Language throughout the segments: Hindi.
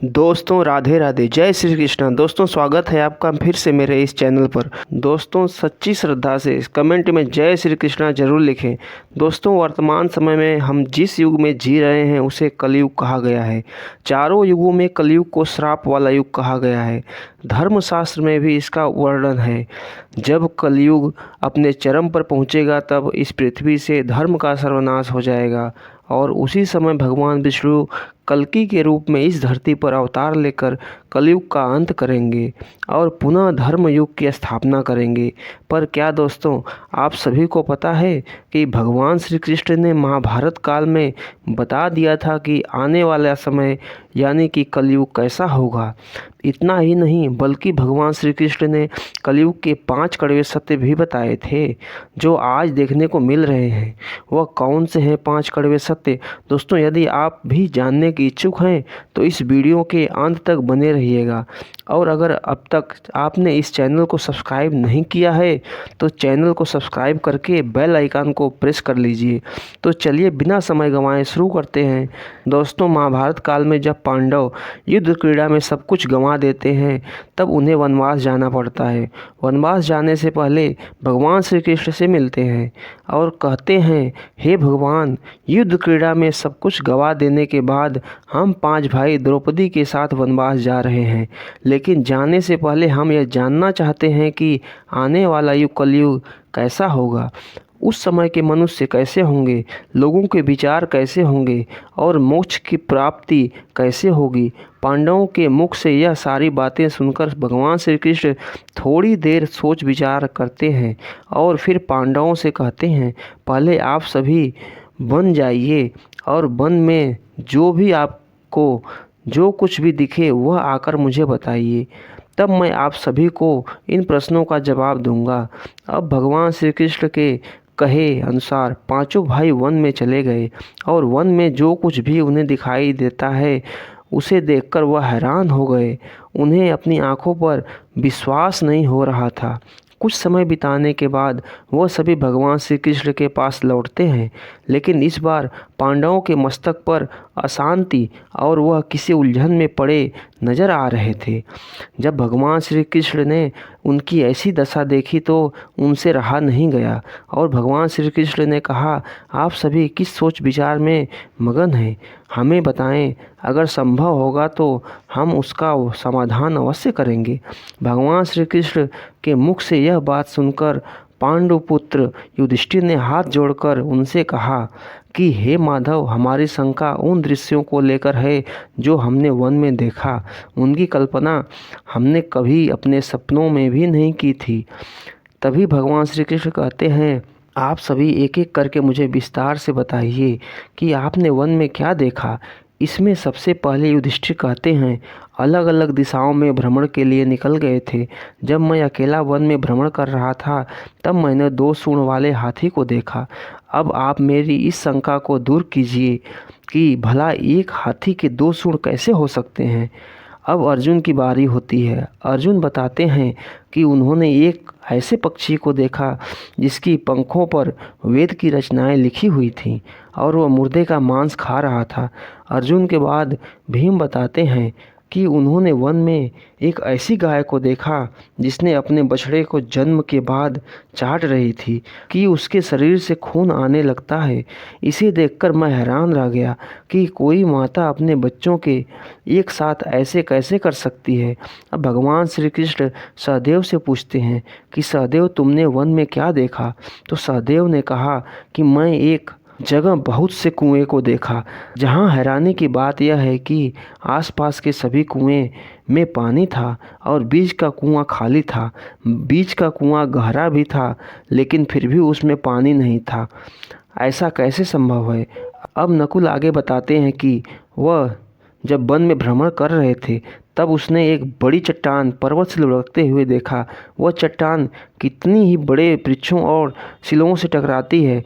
दोस्तों राधे राधे, जय श्री कृष्ण। दोस्तों स्वागत है आपका फिर से मेरे इस चैनल पर। दोस्तों सच्ची श्रद्धा से कमेंट में जय श्री कृष्ण जरूर लिखें। दोस्तों वर्तमान समय में हम जिस युग में जी रहे हैं उसे कलयुग कहा गया है। चारों युगों में कलयुग को श्राप वाला युग कहा गया है। धर्मशास्त्र में भी इसका वर्णन है। जब कलयुग अपने चरम पर पहुँचेगा तब इस पृथ्वी से धर्म का सर्वनाश हो जाएगा और उसी समय भगवान विष्णु कल्कि के रूप में इस धरती पर अवतार लेकर कलयुग का अंत करेंगे और पुनः धर्म युग की स्थापना करेंगे। पर क्या दोस्तों आप सभी को पता है कि भगवान श्री कृष्ण ने महाभारत काल में बता दिया था कि आने वाला समय यानी कि कलयुग कैसा होगा। इतना ही नहीं बल्कि भगवान श्री कृष्ण ने कलयुग के 5 कड़वे सत्य भी बताए थे जो आज देखने को मिल रहे हैं। वह कौन से हैं 5 कड़वे सत्य? दोस्तों यदि आप भी जानने के इच्छुक हैं तो इस वीडियो के अंत तक बने रहिएगा। और अगर अब तक आपने इस चैनल को सब्सक्राइब नहीं किया है तो चैनल को सब्सक्राइब करके बेल आइकन को प्रेस कर लीजिए। तो चलिए बिना समय गंवाए शुरू करते हैं। दोस्तों महाभारत काल में जब पांडव युद्ध क्रीड़ा में सब कुछ गंवा देते हैं तब उन्हें वनवास जाना पड़ता है। वनवास जाने से पहले भगवान श्री कृष्ण से मिलते हैं और कहते हैं, हे भगवान, युद्ध क्रीड़ा में सब कुछ गंवा देने के बाद हम 5 भाई द्रौपदी के साथ वनवास जा रहे हैं, लेकिन जाने से पहले हम यह जानना चाहते हैं कि आने वाला युग कलयुग कैसा होगा। उस समय के मनुष्य कैसे होंगे, लोगों के विचार कैसे होंगे और मोक्ष की प्राप्ति कैसे होगी। पांडवों के मुख से यह सारी बातें सुनकर भगवान श्री कृष्ण थोड़ी देर सोच विचार करते हैं और फिर पांडवों से कहते हैं, पहले आप सभी वन जाइए और वन में जो भी आपको जो कुछ भी दिखे वह आकर मुझे बताइए, तब मैं आप सभी को इन प्रश्नों का जवाब दूंगा। अब भगवान श्री कृष्ण के कहे अनुसार 5 भाई वन में चले गए और वन में जो कुछ भी उन्हें दिखाई देता है उसे देखकर वह हैरान हो गए। उन्हें अपनी आंखों पर विश्वास नहीं हो रहा था। कुछ समय बिताने के बाद वह सभी भगवान श्री कृष्ण के पास लौटते हैं, लेकिन इस बार पांडवों के मस्तक पर अशांति और वह किसी उलझन में पड़े नजर आ रहे थे। जब भगवान श्री कृष्ण ने उनकी ऐसी दशा देखी तो उनसे रहा नहीं गया और भगवान श्री कृष्ण ने कहा, आप सभी किस सोच विचार में मगन हैं, हमें बताएं, अगर संभव होगा तो हम उसका समाधान अवश्य करेंगे। भगवान श्री कृष्ण के मुख से यह बात सुनकर पांडुपुत्र युधिष्ठिर ने हाथ जोड़कर उनसे कहा कि हे माधव, हमारी शंका उन दृश्यों को लेकर है जो हमने वन में देखा। उनकी कल्पना हमने कभी अपने सपनों में भी नहीं की थी। तभी भगवान श्री कृष्ण कहते हैं, आप सभी एक एक करके मुझे विस्तार से बताइए कि आपने वन में क्या देखा। इसमें सबसे पहले युधिष्ठिर कहते हैं, अलग अलग दिशाओं में भ्रमण के लिए निकल गए थे। जब मैं अकेला वन में भ्रमण कर रहा था तब मैंने 2 सूंड वाले हाथी को देखा। अब आप मेरी इस शंका को दूर कीजिए कि भला एक हाथी के 2 सूंड कैसे हो सकते हैं। अब अर्जुन की बारी होती है। अर्जुन बताते हैं कि उन्होंने एक ऐसे पक्षी को देखा जिसकी पंखों पर वेद की रचनाएं लिखी हुई थीं और वह मुर्दे का मांस खा रहा था। अर्जुन के बाद भीम बताते हैं कि उन्होंने वन में एक ऐसी गाय को देखा जिसने अपने बछड़े को जन्म के बाद चाट रही थी कि उसके शरीर से खून आने लगता है। इसे देखकर मैं हैरान रह गया कि कोई माता अपने बच्चों के एक साथ ऐसे कैसे कर सकती है। अब भगवान श्री कृष्ण सहदेव से पूछते हैं कि सहदेव, तुमने वन में क्या देखा। तो सहदेव ने कहा कि मैं एक जगह बहुत से कुएं को देखा जहां हैरानी की बात यह है कि आसपास के सभी कुएं में पानी था और बीच का कुआं खाली था। बीच का कुआं गहरा भी था लेकिन फिर भी उसमें पानी नहीं था। ऐसा कैसे संभव है। अब नकुल आगे बताते हैं कि वह जब वन में भ्रमण कर रहे थे तब उसने एक बड़ी चट्टान पर्वत से लुढ़कते हुए देखा। वह चट्टान कितनी ही बड़े वृक्षों और शिलाओं से टकराती है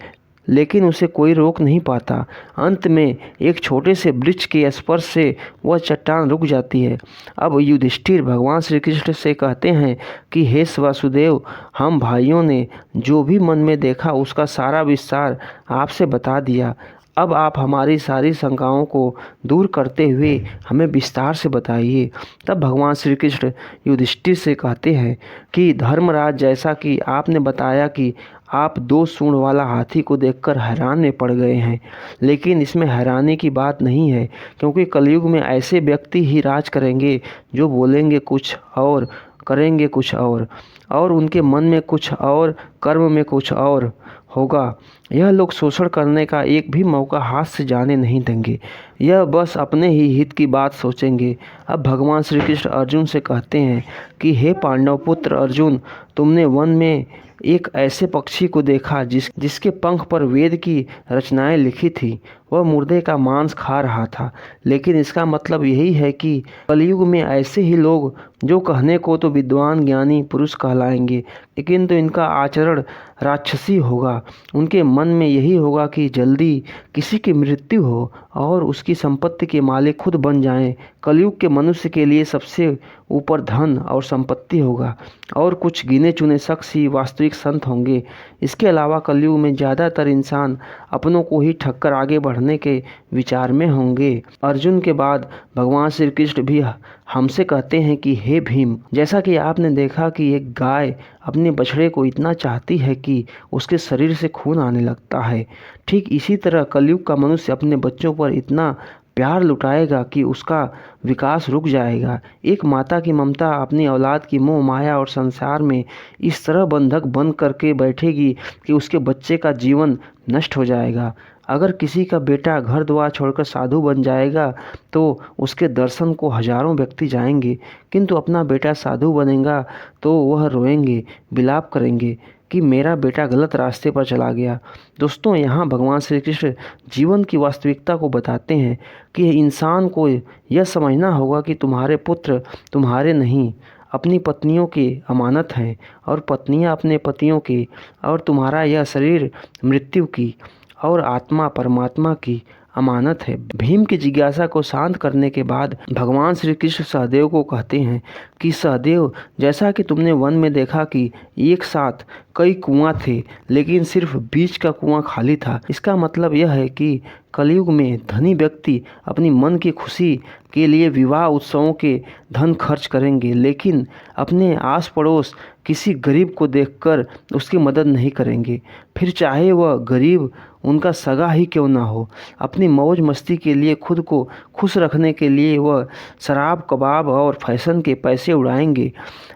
लेकिन उसे कोई रोक नहीं पाता। अंत में एक छोटे से वृक्ष के स्पर्श से वह चट्टान रुक जाती है। अब युधिष्ठिर भगवान श्री कृष्ण से कहते हैं कि हे वासुदेव, हम भाइयों ने जो भी मन में देखा उसका सारा विस्तार आपसे बता दिया। अब आप हमारी सारी शंकाओं को दूर करते हुए हमें विस्तार से बताइए। तब भगवान श्री कृष्ण युधिष्ठिर से कहते हैं कि धर्मराज, जैसा कि आपने बताया कि आप 2 सूंड वाला हाथी को देखकर हैरान में पड़ गए हैं, लेकिन इसमें हैरानी की बात नहीं है, क्योंकि कलयुग में ऐसे व्यक्ति ही राज करेंगे जो बोलेंगे कुछ और करेंगे कुछ और उनके मन में कुछ और, कर्म में कुछ और होगा। यह लोग शोषण करने का एक भी मौका हाथ से जाने नहीं देंगे। यह बस अपने ही हित की बात सोचेंगे। अब भगवान श्री कृष्ण अर्जुन से कहते हैं कि हे पांडव पुत्र अर्जुन, तुमने वन में एक ऐसे पक्षी को देखा जिसके पंख पर वेद की रचनाएं लिखी थी। वह मुर्दे का मांस खा रहा था। लेकिन इसका मतलब यही है कि कलयुग में ऐसे ही लोग जो कहने को तो विद्वान ज्ञानी पुरुष कहलाएंगे, लेकिन तो इनका आचरण राक्षसी होगा। उनके मन में यही होगा कि जल्दी किसी की मृत्यु हो और उसकी संपत्ति के मालिक खुद बन जाएं। कलयुग के मनुष्य के लिए सबसे ऊपर धन और संपत्ति होगा और कुछ गिने चुने शख्स ही वास्तविक संत होंगे। इसके अलावा कलयुग में ज़्यादातर इंसान अपनों को ही ठक्कर आगे बढ़ने के विचार में होंगे। अर्जुन के बाद भगवान श्री कृष्ण भी हमसे कहते हैं कि हे भीम, जैसा कि आपने देखा कि एक गाय अपने बछड़े को इतना चाहती है कि उसके शरीर से खून आने लगता है, ठीक इसी तरह कलयुग का मनुष्य अपने बच्चों पर इतना प्यार लुटाएगा कि उसका विकास रुक जाएगा। एक माता की ममता अपनी औलाद की मोह माया और संसार में इस तरह बंधक बंद करके बैठेगी कि उसके बच्चे का जीवन नष्ट हो जाएगा। अगर किसी का बेटा घर द्वार छोड़कर साधु बन जाएगा तो उसके दर्शन को हजारों व्यक्ति जाएंगे, किंतु अपना बेटा साधु बनेगा तो वह रोएंगे, विलाप करेंगे कि मेरा बेटा गलत रास्ते पर चला गया। दोस्तों, यहाँ भगवान श्री कृष्ण जीवन की वास्तविकता को बताते हैं कि इंसान को यह समझना होगा कि तुम्हारे पुत्र तुम्हारे नहीं, अपनी पत्नियों की अमानत हैं और पत्नियां अपने पतियों की, और तुम्हारा यह शरीर मृत्यु की और आत्मा परमात्मा की अमानत है। भीम की जिज्ञासा को शांत करने के बाद भगवान श्री कृष्ण सहदेव को कहते हैं कि सहदेव, जैसा कि तुमने वन में देखा कि एक साथ कई कुआं थे, लेकिन सिर्फ बीच का कुआं खाली था। इसका मतलब यह है कि कलयुग में धनी व्यक्ति अपनी मन की खुशी के लिए विवाह उत्सवों के धन खर्च करेंगे, लेकिन अपने आस पड़ोस किसी गरीब को देखकर उसकी मदद नहीं करेंगे, फिर चाहे वह गरीब उनका सगा ही क्यों ना हो। अपनी मौज मस्ती के लिए, खुद को खुश रखने के लिए वह शराब कबाब और फैशन के पैसे उड़ाएंगे,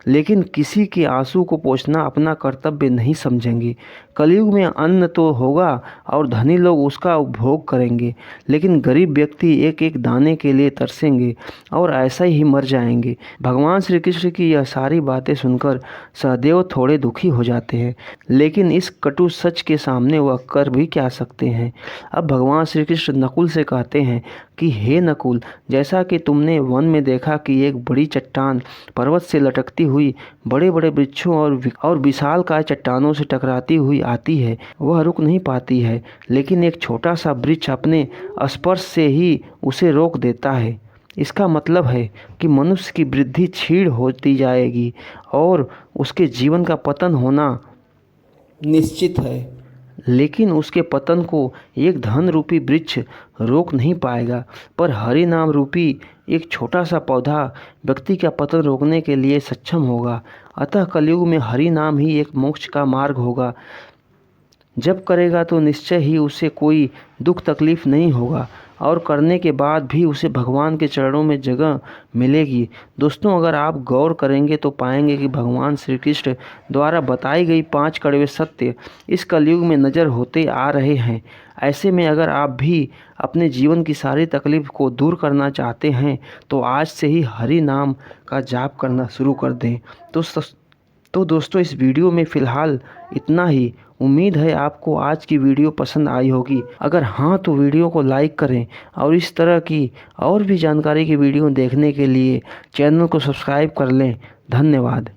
लेकिन किसी के आंसू को पोंछना अपना कर्तव्य नहीं समझेंगे। कलयुग में अन्न तो होगा और धनी लोग उसका उपभोग करेंगे, लेकिन गरीब व्यक्ति एक एक दाने के लिए तरसेंगे और ऐसा ही मर जाएंगे। भगवान श्री कृष्ण की यह सारी बातें सुनकर सहदेव थोड़े दुखी हो जाते हैं, लेकिन इस कटु सच के सामने वह कर भी क्या सकते हैं। अब भगवान श्री कृष्ण नकुल से कहते हैं कि हे नकुल, जैसा कि तुमने वन में देखा कि एक बड़ी चट्टान पर्वत से लटकती हुई बड़े बड़े वृक्षों और विशालकाय चट्टानों से टकराती हुई आती है, वह रुक नहीं पाती है, लेकिन एक छोटा सा वृक्ष अपने स्पर्श से ही उसे रोक देता है। इसका मतलब है कि मनुष्य की वृद्धि क्षीण होती जाएगी और उसके जीवन का पतन होना निश्चित है, लेकिन उसके पतन को एक धन रूपी वृक्ष रोक नहीं पाएगा, पर हरि नाम रूपी एक छोटा सा पौधा व्यक्ति का पतन रोकने के लिए सक्षम होगा। अतः कलयुग में हरि नाम ही एक मोक्ष का मार्ग होगा। जब करेगा तो निश्चय ही उसे कोई दुख तकलीफ नहीं होगा और करने के बाद भी उसे भगवान के चरणों में जगह मिलेगी। दोस्तों, अगर आप गौर करेंगे तो पाएंगे कि भगवान श्री कृष्ण द्वारा बताई गई 5 कड़वे सत्य इस कलयुग में नज़र होते आ रहे हैं। ऐसे में अगर आप भी अपने जीवन की सारी तकलीफ को दूर करना चाहते हैं तो आज से ही हरि नाम का जाप करना शुरू कर दें। तो दोस्तों, इस वीडियो में फ़िलहाल इतना ही। उम्मीद है आपको आज की वीडियो पसंद आई होगी। अगर हाँ तो वीडियो को लाइक करें और इस तरह की और भी जानकारी की वीडियो देखने के लिए चैनल को सब्सक्राइब कर लें। धन्यवाद।